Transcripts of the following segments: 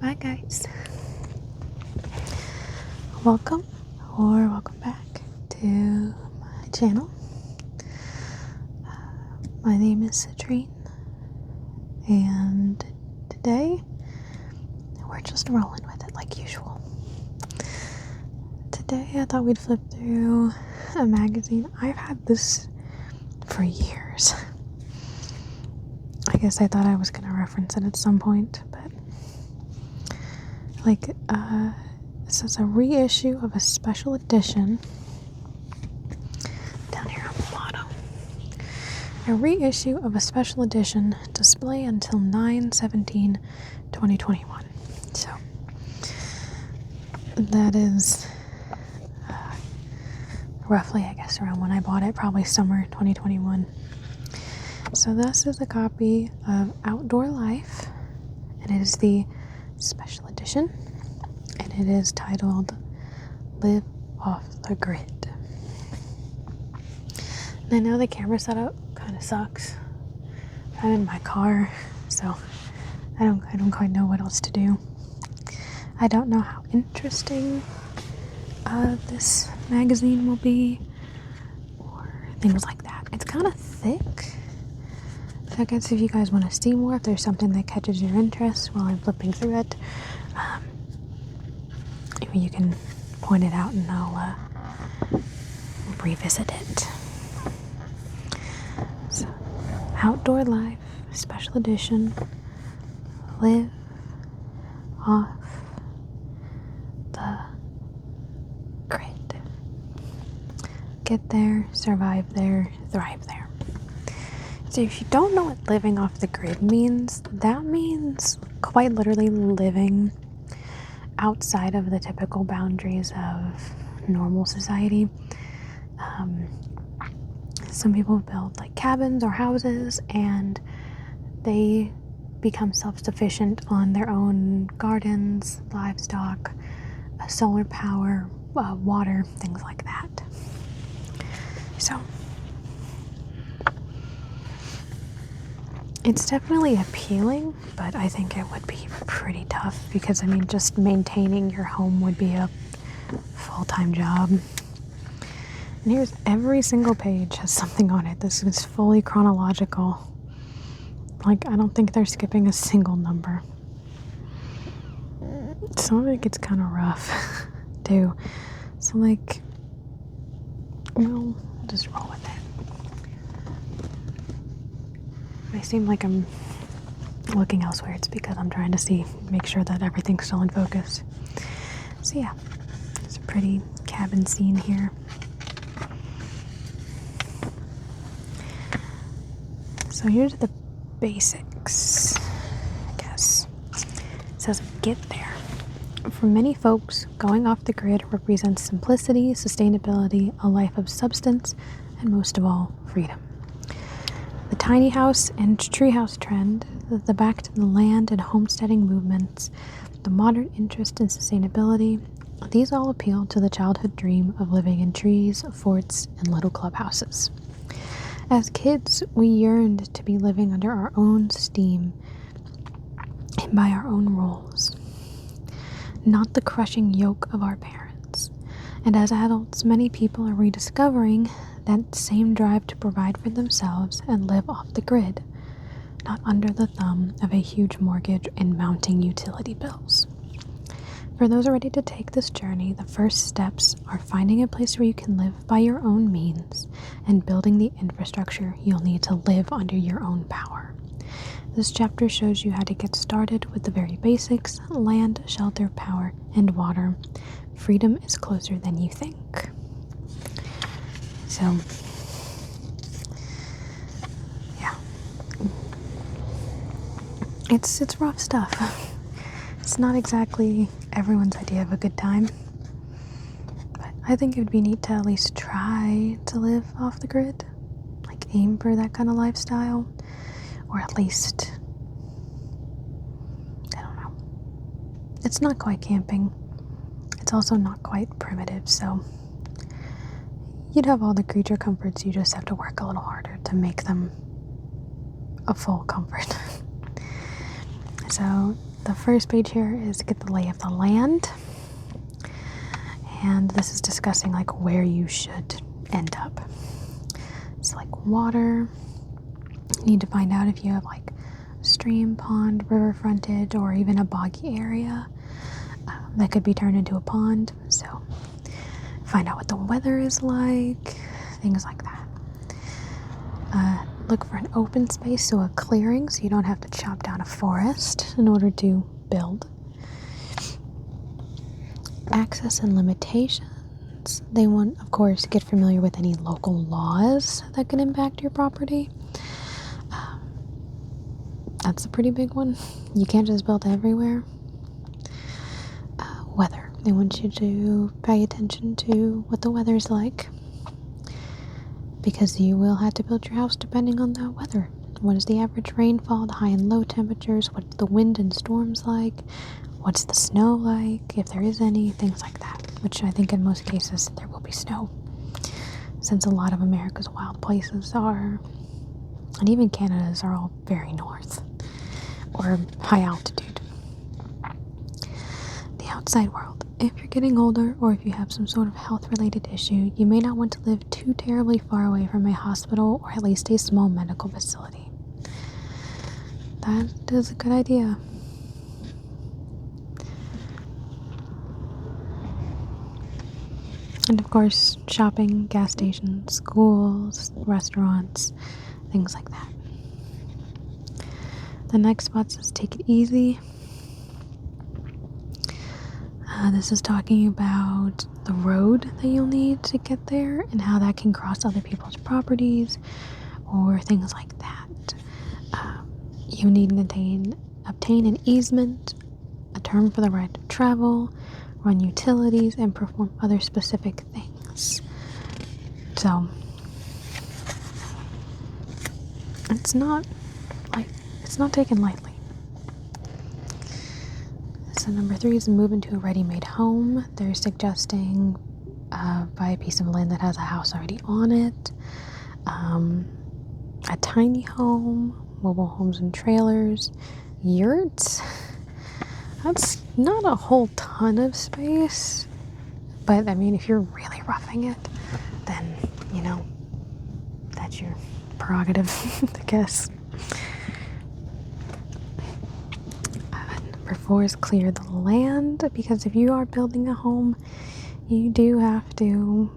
Hi guys, welcome back to my channel. My name is Citrine, and today we're just rolling with it like usual. Today I thought we'd flip through a magazine. I've had this for years. I guess I thought I was going to reference it at some point, but this is a reissue of a special edition down here on the bottom. A reissue of a special edition display until 9/17/2021. So that is roughly, I guess, around when I bought it, probably summer 2021. So this is a copy of Outdoor Life, and it is the special edition, and it is titled Live Off the Grid. And I know the camera setup kind of sucks. I'm in my car, so I don't quite know what else to do. I don't know how interesting this magazine will be, or things like that. It's kind of thick. So I guess if you guys want to see more, if there's something that catches your interest while I'm flipping through it, you can point it out and I'll revisit it. So, Outdoor Life, Special Edition, Live Off the Grid. Get there, survive there, thrive there. So if you don't know what living off the grid means, that means quite literally living outside of the typical boundaries of normal society. Some people build like cabins or houses, and they become self-sufficient on their own gardens, livestock, solar power, water, things like that. So it's definitely appealing, but I think it would be pretty tough because, just maintaining your home would be a full-time job. And here's every single page has something on it. This is fully chronological. I don't think they're skipping a single number. Some of it gets kind of rough, too. So, we'll just roll with it. If I seem like I'm looking elsewhere, it's because I'm trying to make sure that everything's still in focus. So yeah, it's a pretty cabin scene here. So here's the basics, I guess. It says, get there. For many folks, going off the grid represents simplicity, sustainability, a life of substance, and most of all, freedom. The tiny house and treehouse trend, the back to the land and homesteading movements, the modern interest in sustainability, these all appeal to the childhood dream of living in trees, forts, and little clubhouses. As kids, we yearned to be living under our own steam and by our own rules, not the crushing yoke of our parents. And as adults, many people are rediscovering that same drive to provide for themselves and live off the grid, not under the thumb of a huge mortgage and mounting utility bills. For those ready to take this journey, the first steps are finding a place where you can live by your own means and building the infrastructure you'll need to live under your own power. This chapter shows you how to get started with the very basics: land, shelter, power, and water. Freedom is closer than you think. So, yeah. It's rough stuff. It's not exactly everyone's idea of a good time, but I think it would be neat to at least try to live off the grid, aim for that kind of lifestyle, or at least, I don't know. It's not quite camping. It's also not quite primitive, so you'd have all the creature comforts. You just have to work a little harder to make them a full comfort. So the first page here is to get the lay of the land. And this is discussing like where you should end up. It's like water. You need to find out if you have like stream, pond, river frontage, or even a boggy area that could be turned into a pond. So find out what the weather is like, things like that. Look for an open space, so a clearing, so you don't have to chop down a forest in order to build. Access and limitations. They want, of course, to get familiar with any local laws that can impact your property. That's a pretty big one. You can't just build everywhere. Weather. They want you to pay attention to what the weather's like, because you will have to build your house depending on the weather. What is the average rainfall, the high and low temperatures, what's the wind and storms like, what's the snow like, if there is any, things like that, which I think in most cases there will be snow, since a lot of America's wild places are, and even Canada's, are all very north or high altitude. The outside world. If you're getting older, or if you have some sort of health-related issue, you may not want to live too terribly far away from a hospital or at least a small medical facility. That is a good idea. And of course, shopping, gas stations, schools, restaurants, things like that. The next spot says take it easy. This is talking about the road that you'll need to get there and how that can cross other people's properties or things like that. You need to obtain an easement, a term for the right to travel, run utilities, and perform other specific things. So, it's not taken lightly. So number 3 is move into a ready-made home. They're suggesting buy a piece of land that has a house already on it, a tiny home, mobile homes and trailers, yurts. That's not a whole ton of space, but I mean, if you're really roughing it, then, you know, that's your prerogative, I guess. Number 4 is clear the land, because if you are building a home, you do have to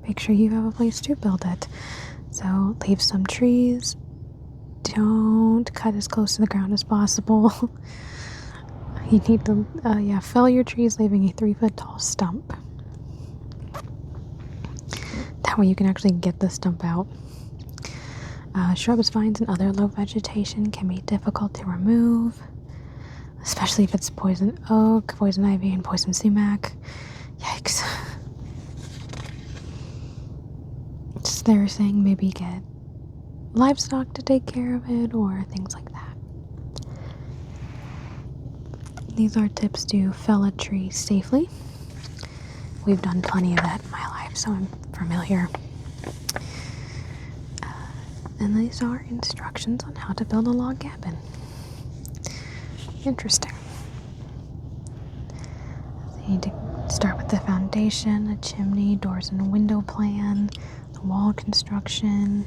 make sure you have a place to build it. So leave some trees. Don't cut as close to the ground as possible. You need to fell your trees, leaving a 3-foot tall stump. That way you can actually get the stump out. Shrubs, vines, and other low vegetation can be difficult to remove, especially if it's poison oak, poison ivy, and poison sumac. Yikes. Just they're saying maybe get livestock to take care of it or things like that. These are tips to fell a tree safely. We've done plenty of that in my life, so I'm familiar. And these are instructions on how to build a log cabin. Interesting. So you need to start with the foundation, a chimney, doors and window plan, the wall construction,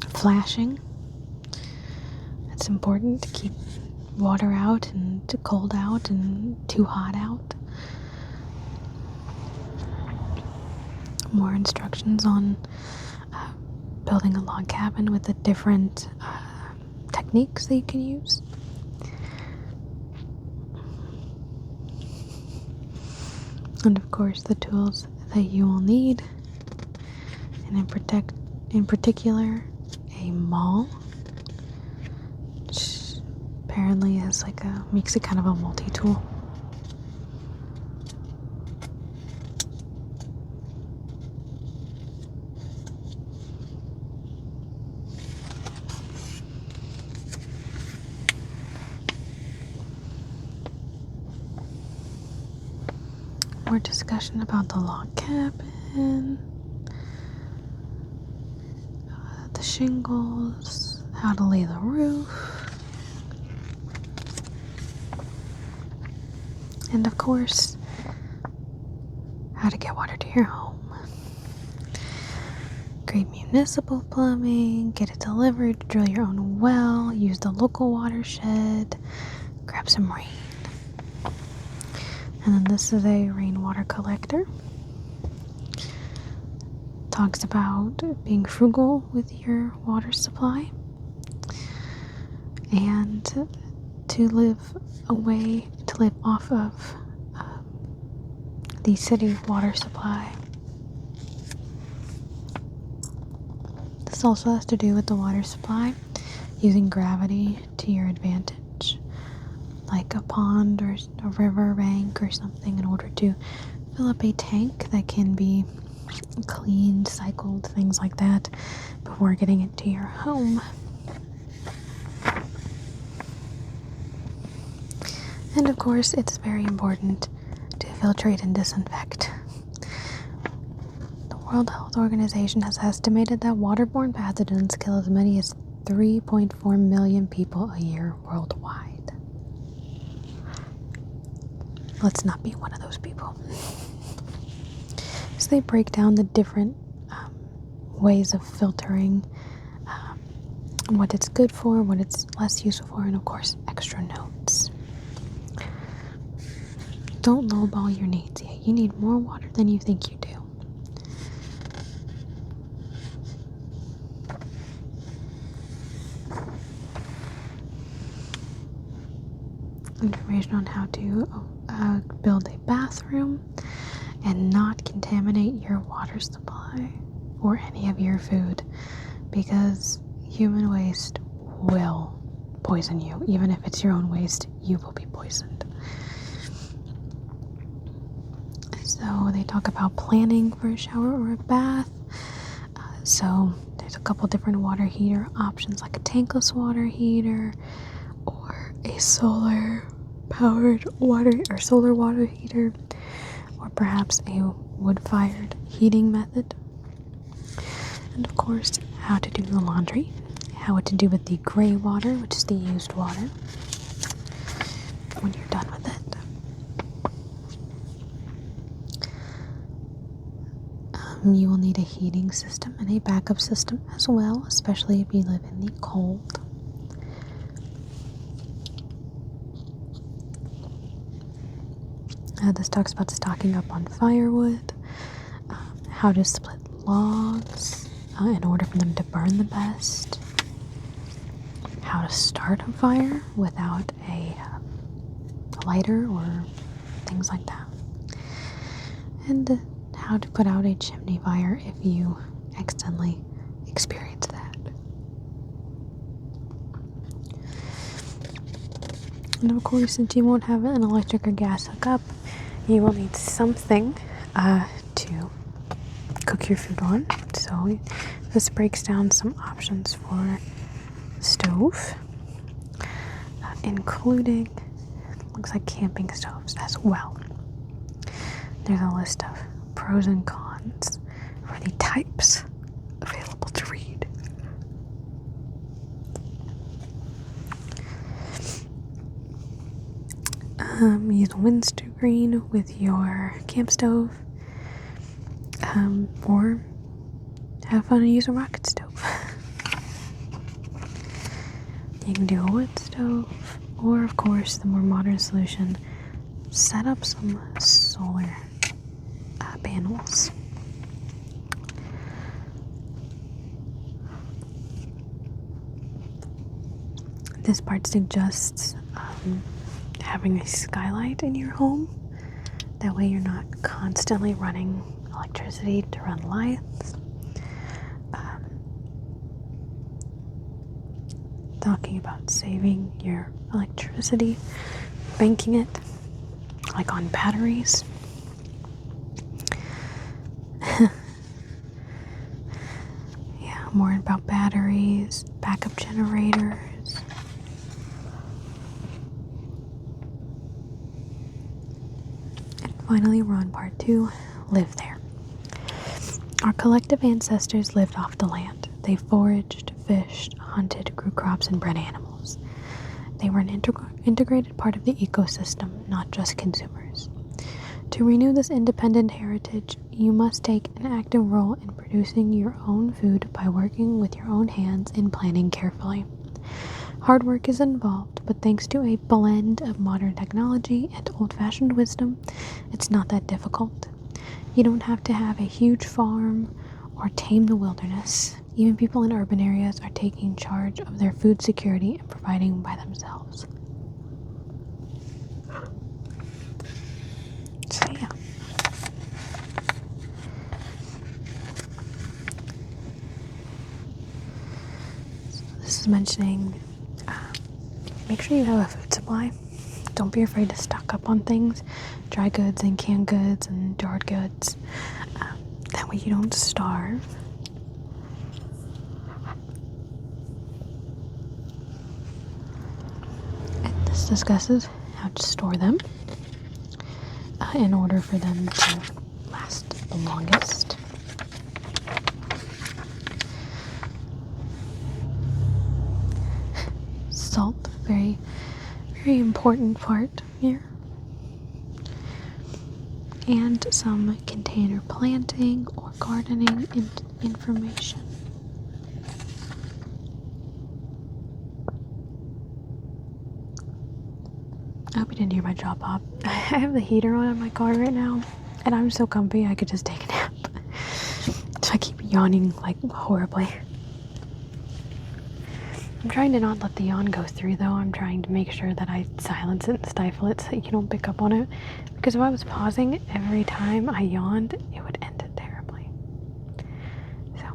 flashing. It's important to keep water out and too cold out and too hot out. More instructions on building a log cabin with the different techniques that you can use. And of course the tools that you will need, and in particular a maul, which apparently is makes it kind of a multi-tool. More discussion about the log cabin, the shingles, how to lay the roof. And of course, how to get water to your home. Create municipal plumbing, get it delivered, drill your own well, use the local watershed, grab some rain. And then this is a rainwater collector. Talks about being frugal with your water supply and to live off of the city water supply. This also has to do with the water supply, using gravity to your advantage, like a pond or a river bank or something, in order to fill up a tank that can be cleaned, cycled, things like that, before getting it to your home. And of course, it's very important to filtrate and disinfect. The World Health Organization has estimated that waterborne pathogens kill as many as 3.4 million people a year worldwide. Let's not be one of those people. So they break down the different ways of filtering, what it's good for, what it's less useful for, and of course, extra notes. Don't lowball your needs. Yeah, you need more water than you think you do. Information on how to build a bathroom and not contaminate your water supply or any of your food, because human waste will poison you. Even if it's your own waste, you will be poisoned. So they talk about planning for a shower or a bath. So there's a couple different water heater options, like a tankless water heater or a solar water heater, or perhaps a wood-fired heating method. And of course, how to do the laundry, how to do with the gray water, which is the used water, when you're done with it. You will need a heating system and a backup system as well, especially if you live in the cold. This talks about stocking up on firewood, how to split logs in order for them to burn the best, how to start a fire without a lighter or things like that, and how to put out a chimney fire if you accidentally experience that. And of course, since you won't have an electric or gas hookup, you will need something to cook your food on. So this breaks down some options for stove, including, looks like camping stoves as well. There's a list of pros and cons for the types available to read. Use a windscreen with your camp stove, or have fun and use a rocket stove. You can do a wood stove, or of course, the more modern solution, set up some solar panels. This part suggests having a skylight in your home. That way you're not constantly running electricity to run lights. Talking about saving your electricity, banking it, like on batteries. Yeah, more about batteries, backup generators. Finally, we're on part 2, live there. Our collective ancestors lived off the land. They foraged, fished, hunted, grew crops, and bred animals. They were an integrated part of the ecosystem, not just consumers. To renew this independent heritage, you must take an active role in producing your own food by working with your own hands and planning carefully. Hard work is involved, but thanks to a blend of modern technology and old-fashioned wisdom, it's not that difficult. You don't have to have a huge farm or tame the wilderness. Even people in urban areas are taking charge of their food security and providing by themselves. So yeah. So this is mentioning make sure you have a food supply. Don't be afraid to stock up on things, dry goods and canned goods and jarred goods. That way you don't starve. And this discusses how to store them in order for them to last the longest. Salt, very, very important part here. And some container planting or gardening information. I hope you didn't hear my jaw pop. I have the heater on in my car right now, and I'm so comfy I could just take a nap. So I keep yawning like horribly. I'm trying to not let the yawn go through though. I'm trying to make sure that I silence it and stifle it so that you don't pick up on it. Because if I was pausing every time I yawned, it would end it terribly. So,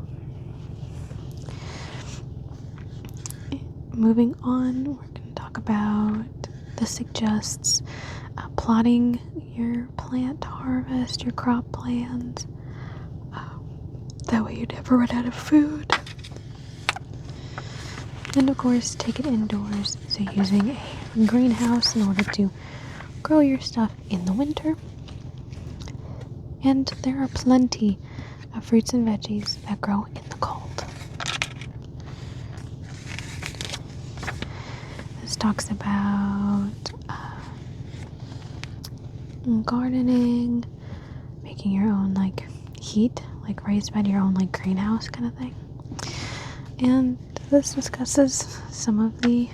moving on, we're going to talk about, this suggests plotting your plant harvest, your crop plans. That way you never run out of food. And of course, take it indoors, so using a greenhouse in order to grow your stuff in the winter. And there are plenty of fruits and veggies that grow in the cold. This talks about gardening, making your own like heat, like raised bed, your own like greenhouse kind of thing. And this discusses some of the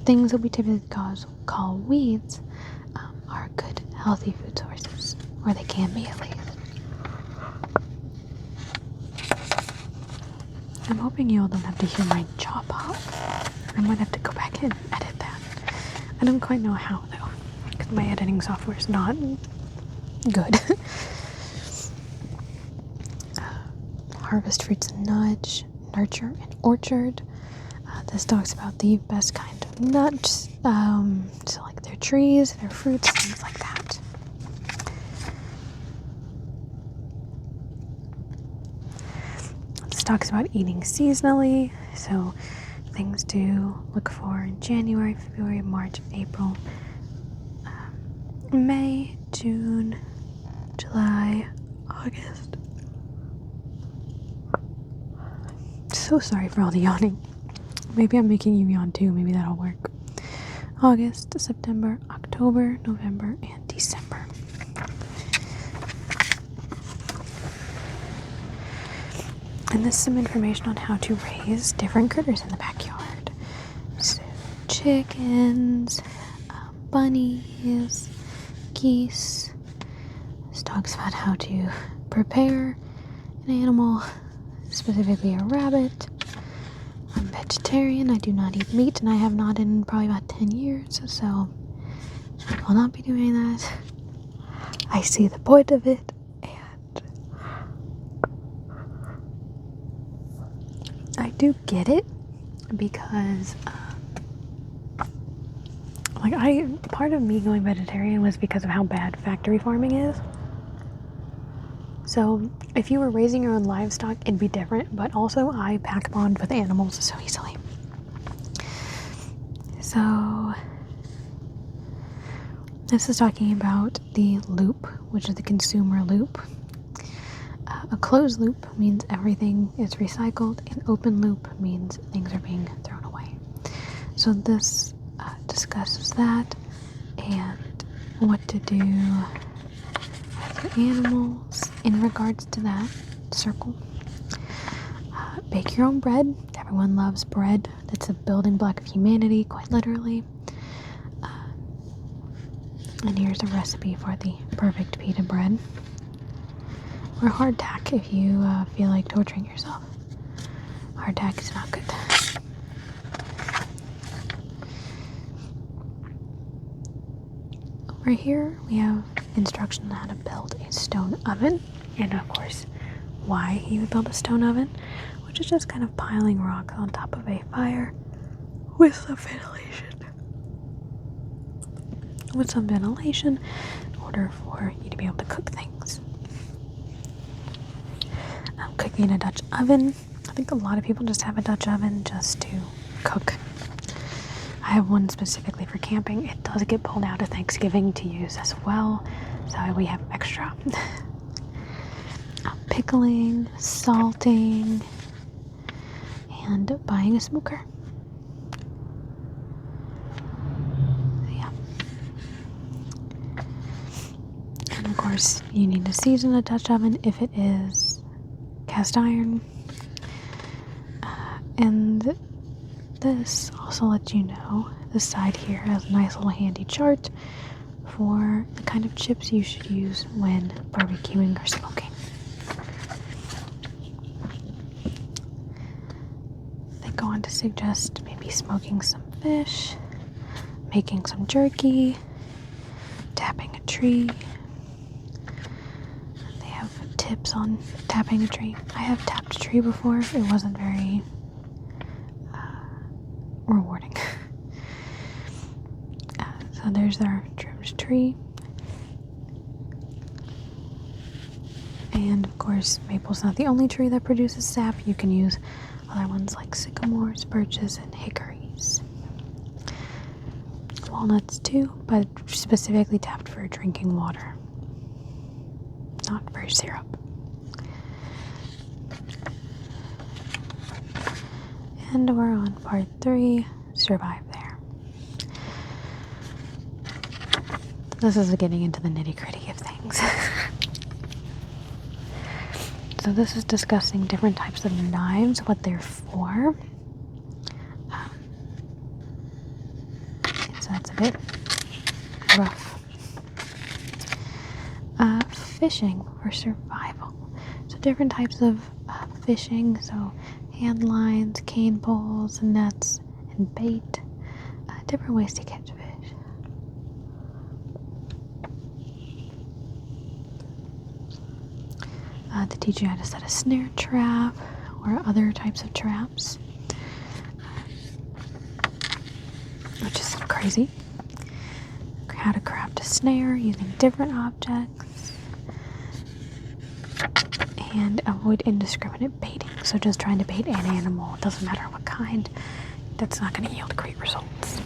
things that we typically call weeds are good, healthy food sources, or they can be at least. I'm hoping you all don't have to hear my jaw pop. I might have to go back and edit that. I don't quite know how though, because my editing software is not good. Harvest fruits and nuts. Nurture an orchard. This talks about the best kind of nuts, so like their trees, their fruits, things like that. This talks about eating seasonally, so things to look for in January, February, March, April, May, June, July, August. So sorry for all the yawning. Maybe I'm making you yawn too. Maybe that'll work. August, September, October, November, and December. And this is some information on how to raise different critters in the backyard. So chickens, bunnies, geese. This talks about how to prepare an animal, specifically a rabbit. I'm vegetarian. I do not eat meat, and I have not in probably about 10 years, so I will not be doing that. I see the point of it, and I do get it, because part of me going vegetarian was because of how bad factory farming is. So if you were raising your own livestock, it'd be different, but also I pack bond with animals so easily. So this is talking about the loop, which is the consumer loop. A closed loop means everything is recycled. An open loop means things are being thrown away. So this discusses that and what to do with animals in regards to that circle. Bake your own bread. Everyone loves bread. It's a building block of humanity, quite literally. And here's a recipe for the perfect pita bread. Or hardtack if you feel like torturing yourself. Hardtack is not good. Over here we have instruction on how to build a stone oven. And of course, why you would build a stone oven, which is just kind of piling rocks on top of a fire with some ventilation. In order for you to be able to cook things. Cooking in a Dutch oven. I think a lot of people just have a Dutch oven just to cook. I have one specifically for camping. It does get pulled out at Thanksgiving to use as well, so we have extra. Pickling, salting, and buying a smoker. And of course, you need to season a Dutch oven if it is cast iron. And this also lets you know, this side here has a nice little handy chart for the kind of chips you should use when barbecuing or smoking. They go on to suggest maybe smoking some fish, making some jerky, tapping a tree. They have tips on tapping a tree. I have tapped a tree before. It wasn't very rewarding. So there's our trimmed tree. And of course, maple's not the only tree that produces sap. You can use other ones like sycamores, birches, and hickories. Walnuts too, but specifically tapped for drinking water, not for syrup. And we're on part 3, survive there. This is getting into the nitty-gritty of things. So this is discussing different types of knives, what they're for. So that's a bit rough. Fishing for survival. So different types of fishing. So hand lines, cane poles, nets, and bait. Different ways to catch fish. To teach you how to set a snare trap or other types of traps, which is crazy. How to craft a snare using different objects, and avoid indiscriminate baiting. So just trying to bait an animal, it doesn't matter what kind, that's not going to yield great results.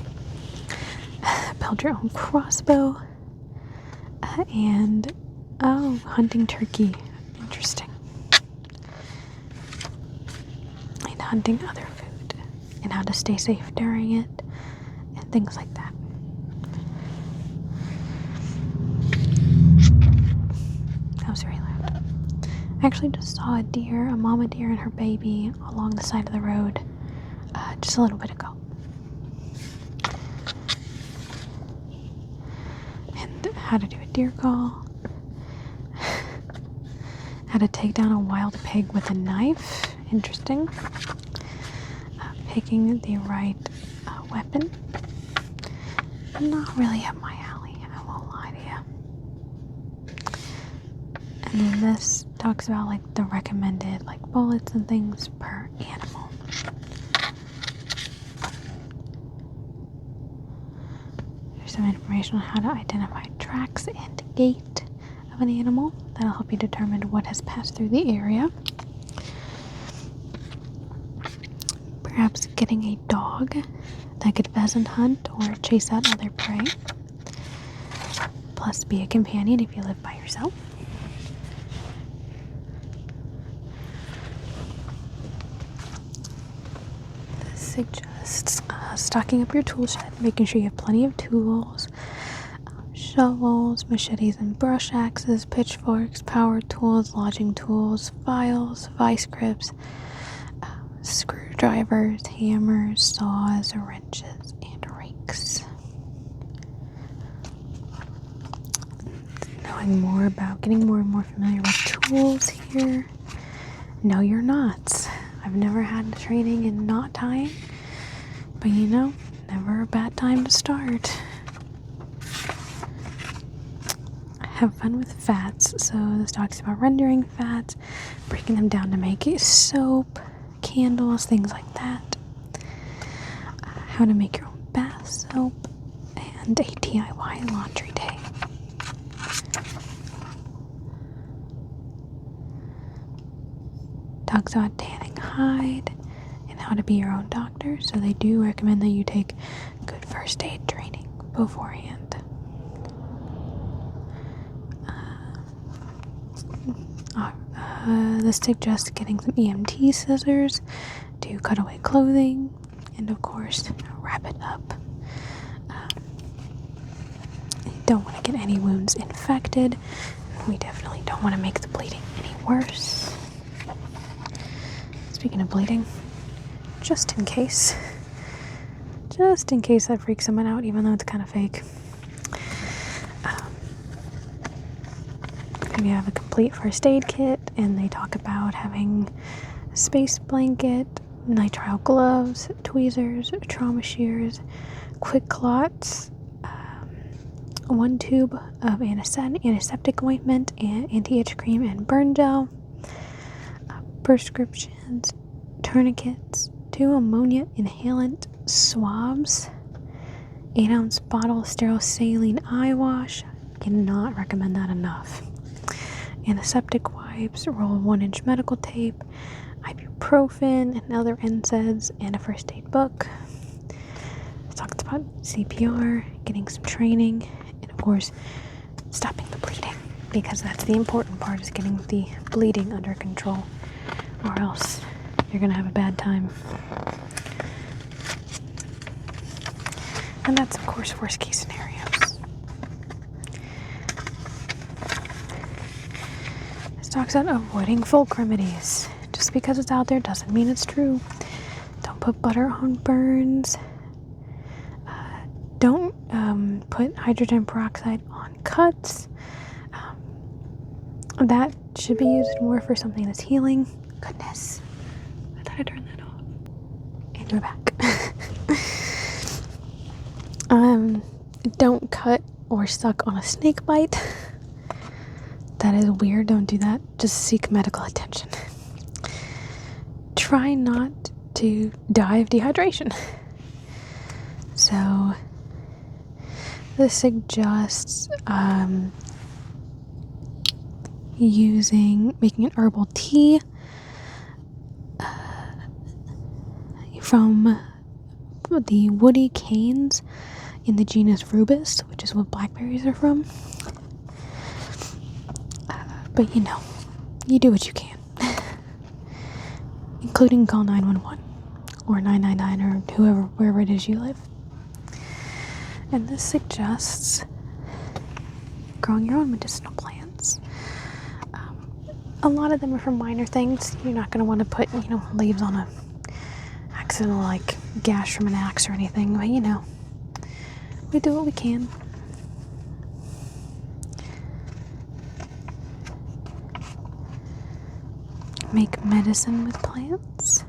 Build your own crossbow, and hunting turkey. Interesting. And hunting other food, and how to stay safe during it, and things like that. That was very loud. I actually just saw a mama deer and her baby along the side of the road just a little bit ago. And how to do a deer call. How to take down a wild pig with a knife. Interesting. Picking the right weapon. Not really up my alley, I won't lie to you. And then this talks about like the recommended like bullets and things per animal. There's some information on how to identify tracks and gait of an animal. That'll help you determine what has passed through the area. Perhaps getting a dog that could pheasant hunt or chase out other prey. Plus be a companion if you live by yourself. This suggests stocking up your tool shed, making sure you have plenty of tools, shovels, machetes and brush axes, pitchforks, power tools, lodging tools, files, vice grips, screwdrivers, hammers, saws, wrenches, and rakes. Knowing more about getting more and more familiar with tools here. No, you're not. I've never had training in knot tying, but never a bad time to start. Have fun with fats. So this talks about rendering fats, breaking them down to make soap, candles, things like that. How to make your own bath soap, and a DIY laundry day. Talks about tanning hide and how to be your own doctor. So they do recommend that you take good first aid training beforehand. This suggests getting some EMT scissors to cut away clothing and, of course, wrap it up. You don't want to get any wounds infected. We definitely don't want to make the bleeding any worse. Speaking of bleeding, just in case I freak someone out, even though it's kind of fake. We have a complete first aid kit, and they talk about having a space blanket, nitrile gloves, tweezers, trauma shears, quick clots, 1 tube of antiseptic ointment, and anti-itch cream and burn gel, prescriptions, tourniquets, 2 ammonia inhalant swabs, 8-ounce bottle of sterile saline eye wash. Cannot recommend that enough. Antiseptic wipes, roll of 1-inch medical tape, ibuprofen and other NSAIDs, and a first aid book. It talks about CPR, getting some training, and of course, stopping the bleeding, because that's the important part, is getting the bleeding under control, or else you're going to have a bad time. And that's, of course, worst case scenarios. Talks about avoiding folk remedies. Just because it's out there doesn't mean it's true. Don't put butter on burns. Don't put hydrogen peroxide on cuts. That should be used more for something that's healing. Goodness, I thought I turned that off. And we're back. Don't cut or suck on a snake bite. That is weird. Don't do that. Just seek medical attention. Try not to die of dehydration. So this suggests making an herbal tea from the woody canes in the genus Rubus, which is what blackberries are from. But you do what you can, including call 911 or 999 or wherever it is you live. And this suggests growing your own medicinal plants. A lot of them are from minor things. You're not going to want to put, leaves on a accidental, gash from an axe or anything. But, we do what we can. Make medicine with plants.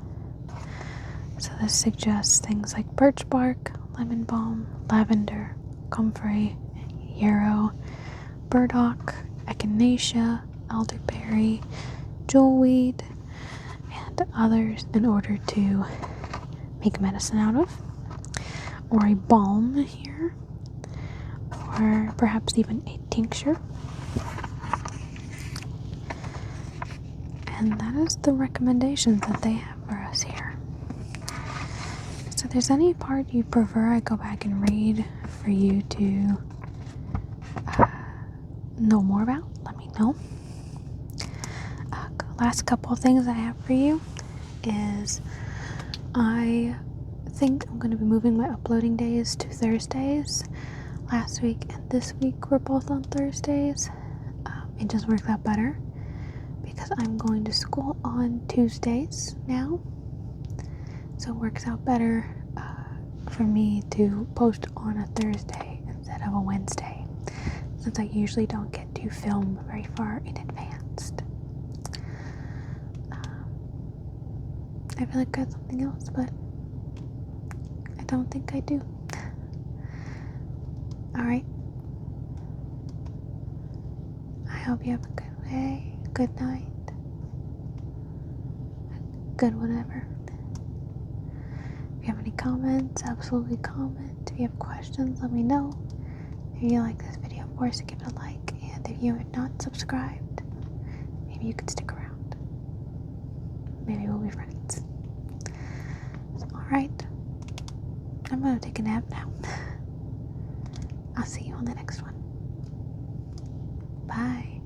So this suggests things like birch bark, lemon balm, lavender, comfrey, yarrow, burdock, echinacea, elderberry, jewelweed, and others in order to make medicine out of. Or a balm here, or perhaps even a tincture. And that is the recommendations that they have for us here. So if there's any part you prefer I go back and read for you to know more about, let me know. Last couple of things I have for you is I think I'm going to be moving my uploading days to Thursdays. Last week and this week were both on Thursdays. It just works out better because I'm going to school on Tuesdays now. So it works out better for me to post on a Thursday instead of a Wednesday, since I usually don't get to film very far in advance. I feel like I got something else, but I don't think I do. Alright. I hope you have a good day, good night, good whatever. If you have any comments, absolutely comment. If you have questions, let me know. If you like this video, of course, give it a like. And if you are not subscribed, maybe you could stick around. Maybe we'll be friends. Alright. I'm gonna take a nap now. I'll see you on the next one. Bye.